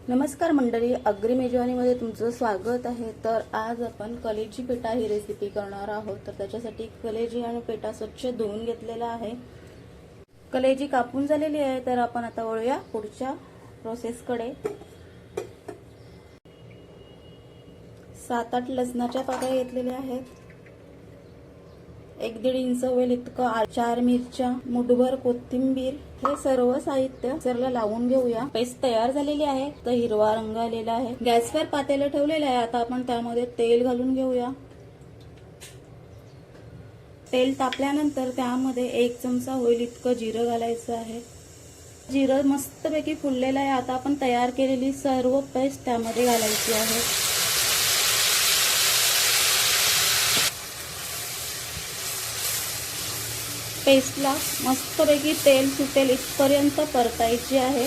नमस्कार मंडळी, अग्री मेजवानीमध्ये तुमचं स्वागत आहे। तर आज आपण कलेजी पेठा ही रेसिपी करणार आहोत। तर त्याच्यासाठी कलेजी आणि पेठा स्वच्छ धुवून घेतलेला आहे। कलेजी कापून झालेली आहे। तर आपण आता वळूया पुढच्या प्रोसेसकडे। 7-8 लसणाच्या पाकळ्या घेतलेल्या आहेत। 1-1.5 इंच होईल इतकं 4 मिरच्या, मुठभर कोथिंबीर, हे सर्व साहित्य मिक्सरला लावून घेऊया। पेस्ट तयार झालेली आहे। तर हिरवा रंग आलेला आहे। गॅसवर पातेलं ठेवलेलं आहे। आता आपण त्यामध्ये तेल घालून घेऊया। तेल तापल्यानंतर त्यामध्ये 1 चमचा होईल इतकं जिरं घालायचं आहे। जिरं मस्तपैकी फुललेलं आहे। आता आपण तयार केलेली सर्व पेस्ट त्यामध्ये घालायची आहे। पेस्टला मस्तपैकी तेल सुटेल इथपर्यंत परतायची आहे।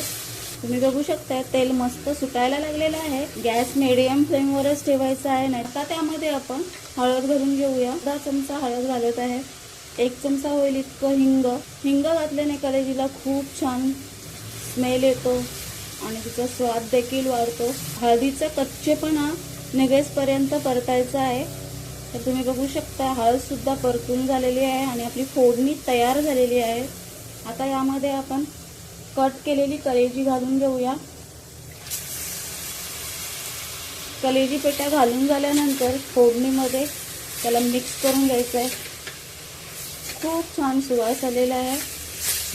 तुम्ही बघू शकता तेल मस्त सुटायला लागलेलं आहे। गॅस मीडियम फ्लेमवरच ठेवायचा आहे। नाही आता त्यामध्ये आपण हळद घालून घेऊया। 10 चमचा हळद घालत आहे। 1 चमचा होईल इतकं हिंग घातल्याने कलेजीला खूप छान स्मेल येतो आणि तिचा स्वाद देखील वाढतो। हळदीचा कच्चेपणा निघेपर्यंत परतायचा आहे। तर तुम्ही बघू शकता हळद सुद्धा परतून झालेली आहे आणि आपली फोडणी तयार झालेली आहे। आता यामध्ये आपण कट केलेली कलेजी घालून घेऊया। कलेजी पेठा घालून झाल्यानंतर फोडणीमध्ये त्याला मिक्स करून घ्यायचं आहे। खूप छान सुवास आलेला आहे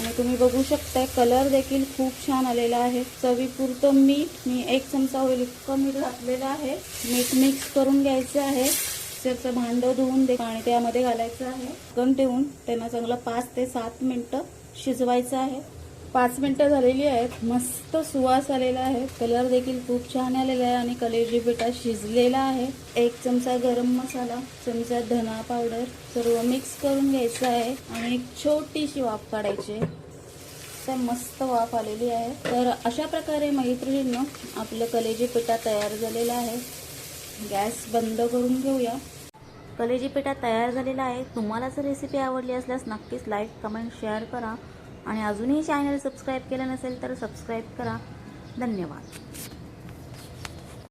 आणि तुम्ही बघू शकता कलर देखील खूप छान आलेला आहे। चवीपुरतं मीठ, मी 1 चमचा होईल इतकं मीठ घातलेलं आहे। मीठ मिक्स करून घ्यायचं आहे। त्याचं भांडं धुवून पाणी त्यामध्ये घालायचं आहे। झाकण ठेवून त्यांना चांगलं 5 ते 7 मिनिटं शिजवायचं आहे। 5 मिनिटं झालेली आहेत। मस्त सुवास आलेला आहे। कलर देखील खूप छान आलेला आहे आणि कलेजी पेठा शिजलेला आहे। 1 चमचा गरम मसाला, चमचा धना पावडर सर्व मिक्स करून घ्यायचं आहे आणि एक छोटीशी वाफ काढायची। तर मस्त वाफ आलेली आहे। तर अशा प्रकारे मैत्रिणींनो आपलं कलेजी पेठा तयार झालेला आहे। गॅस बंद करून घेऊया। कलेजी पेठा तयार झालेला आहे। तुम्हाला जर रेसिपी आवडली असल्यास नक्कीच लाईक, कमेंट, शेअर करा आणि अजूनही चॅनल सबस्क्राईब केलं नसेल तर सबस्क्राईब करा। धन्यवाद।